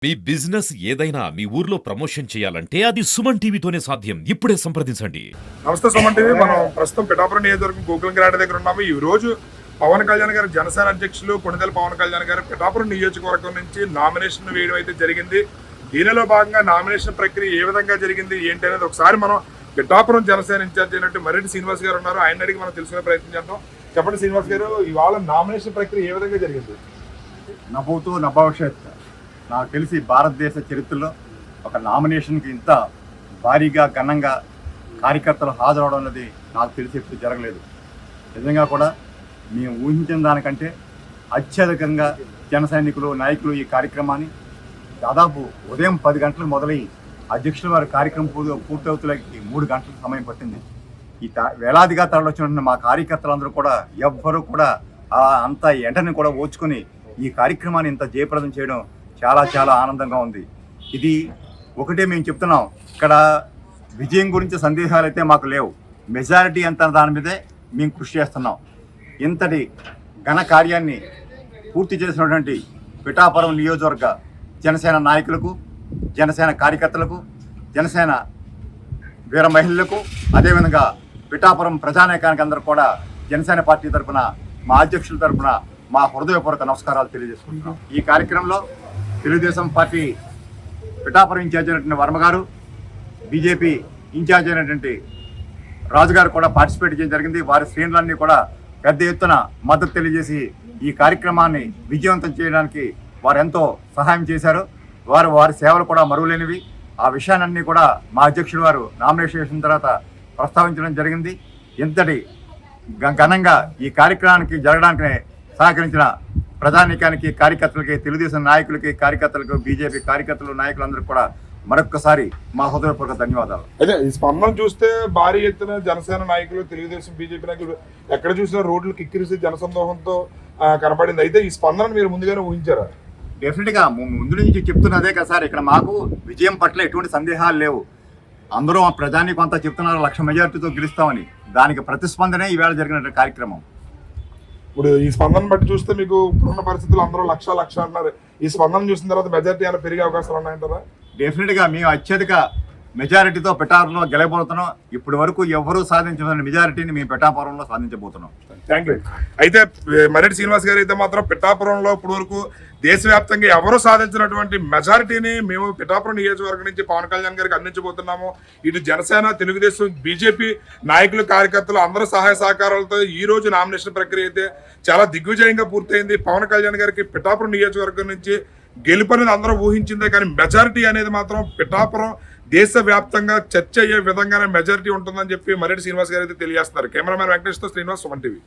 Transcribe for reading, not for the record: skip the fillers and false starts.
మీ business ఏదైనా మీ ఊర్లో promotion చేయాలంటే అది సుమన్ టీవీతోనే సాధ్యం. ఇప్పుడే సంప్రదించండి. నమస్తే సుమన్ టీవీ. మనం ప్రస్తుతం పిఠాపురం నియోజకవర్గం గోకులంగరాట దగ్గర ఉన్నాము. ఈ రోజు పవన్ కళ్యాణ్ గారు, జనసేన అధ్యక్షులు కొణిదెల పవన్ కళ్యాణ్ గారు పిఠాపురం నియోజకవర్గం నుంచి నామినేషన్ వేయడం అయితే జరిగింది. దీనిలో భాగంగా నామినేషన్ ప్రక్రియ ఏ విధంగా జరిగింది ఏంటి అనేది ఒకసారి మనం పిఠాపురం జనసేన ఇన్ఛార్జ్ అయినట్టు మర్రెడ్డి శ్రీనివాస్ గారు ఉన్నారు, ఆయన అడిగి మనం తెలుసుకునే ప్రయత్నం చేద్దాం. చెప్పండి శ్రీనివాస్ గారు, ఇవాళ నామినేషన్ ప్రక్రియ ఏ విధంగా జరిగింది? నభూతో నభవిష్యత్. నాకు తెలిసి భారతదేశ చరిత్రలో ఒక నామినేషన్కి ఇంత భారీగా ఘనంగా కార్యకర్తలు హాజరవడం అనేది నాకు తెలిసి ఎప్పుడు జరగలేదు. నిజంగా కూడా మేము ఊహించిన దానికంటే అత్యధికంగా జన సైనికులు, నాయకులు ఈ కార్యక్రమాన్ని దాదాపు ఉదయం 10 గంటలకు మొదలై అధ్యక్షుల వారి కార్యక్రమం పూర్తవుతులకి 3 గంటల సమయం పట్టింది. ఈ వేలాదిగా తరలివచ్చిన మా కార్యకర్తలందరూ కూడా ఎవ్వరూ కూడా అంత ఎంటని కూడా ఓచుకొని ఈ కార్యక్రమాన్ని ఇంత జయప్రదం చేయడం చాలా చాలా ఆనందంగా ఉంది. ఇది ఒకటే మేము చెప్తున్నాం, ఇక్కడ విజయం గురించి సందేహాలు అయితే మాకు లేవు. మెజారిటీ ఎంత దాని మీదే మేము కృషి చేస్తున్నాం. ఇంతటి ఘన కార్యాన్ని పూర్తి చేసినటువంటి పిఠాపురం నియోజకవర్గ జనసేన నాయకులకు, జనసేన కార్యకర్తలకు, జనసేన వీర మహిళలకు, అదేవిధంగా పిఠాపురం ప్రజానాయకానికి అందరూ కూడా జనసేన పార్టీ తరఫున, మా అధ్యక్షుల తరఫున మా హృదయపూర్వక నమస్కారాలు తెలియజేసుకుంటున్నాం. ఈ కార్యక్రమంలో తెలుగుదేశం పార్టీ పిఠాపురం ఇన్ఛార్జ్ అయినటువంటి వర్మ గారు, బీజేపీ ఇన్ఛార్జ్ అయినటువంటి రాజు గారు కూడా పార్టిసిపేట్ చేయడం జరిగింది. వారి శ్రేణులన్నీ కూడా పెద్ద ఎత్తున మద్దతు తెలియజేసి ఈ కార్యక్రమాన్ని విజయవంతం చేయడానికి వారు ఎంతో సహాయం చేశారు. వారి సేవలు కూడా మరువలేనివి. ఆ విషయాలన్నీ కూడా మా అధ్యక్షుడు వారు నామినేషన్ చేసిన తర్వాత ప్రస్తావించడం జరిగింది. ఇంతటి ఘనంగా ఈ కార్యక్రమానికి జరగడానికి సహకరించిన ప్రజానీకానికి, కార్యకర్తలకి, తెలుగుదేశం నాయకులకి, కార్యకర్తలకు, బీజేపీ కార్యకర్తలు, నాయకులందరికీ కూడా మరొక్కసారి మా హృదయపూర్వక ధన్యవాదాలు. అయితే ఈ స్పందన చూస్తే భారీ ఎత్తున జనసేన నాయకులు, తెలుగుదేశం, బీజేపీ నాయకులు ఎక్కడ చూసినా రోడ్లు కిక్కిరిసి జనసందోహంతో కనపడింది. అయితే ఈ స్పందన మీరు ముందుగానే ఊహించారా? డెఫినెట్గా ముందు నుంచి చెప్తున్నదే కదా సార్, ఇక్కడ మాకు విజయం పట్ల ఎటువంటి సందేహాలు లేవు. అందరూ ప్రజానీకం అంతా చెప్తున్నారు 1,00,000 మెజార్టీతో గెలుస్తామని. దానికి ప్రతిస్పందనే ఈవేళ జరిగిన కార్యక్రమం. ఇప్పుడు ఈ స్పందన బట్టి చూస్తే మీకు ఇప్పుడున్న పరిస్థితులు అందరూ లక్ష అంటున్నారు. ఈ స్పందన చూసిన తర్వాత మెజారిటీ ఏమైనా పెరిగే అవకాశాలు ఉన్నాయంటారా? డెఫినెట్గా మేము అత్యధిక మెజారిటీతో పిఠాపురంలో గెలవబోతున్నాం. ఇప్పటి వరకు ఎవరూ సాధించిన మెజారిటీని మేము పిఠాపురంలో సాధించబోతున్నాం. Thank you. అయితే మర్రెడ్డి శ్రీనివాస్ గారు అయితే మాత్రం పిఠాపురంలో ఇప్పటి వరకు దేశవ్యాప్తంగా ఎవరూ సాధించినటువంటి మెజారిటీని మేము పిఠాపురం నియోజకవర్గం నుంచి పవన్ కళ్యాణ్ గారికి అందించబోతున్నాము. ఇటు జనసేన, తెలుగుదేశం, బీజేపీ నాయకులు, కార్యకర్తలు అందరూ సహాయ సహకారాలతో ఈ రోజు నామినేషన్ ప్రక్రియ అయితే చాలా దిగ్విజయంగా పూర్తయింది. పవన్ కళ్యాణ్ గారికి పిఠాపురం నియోజకవర్గం నుంచి గెలుపు అనేది అందరూ ఊహించిందే, కానీ మెజారిటీ అనేది మాత్రం పిఠాపురం దేశవ్యాప్తంగా చర్చ అయ్యే విధంగానే మెజారిటీ ఉంటుందని చెప్పి మర్రెడ్డి శ్రీనివాస్ గారు అయితే తెలియజేస్తున్నారు. కెమెరామెన్ వెంకటేష్తో శ్రీనివాస్, సుమన్ టీవీ.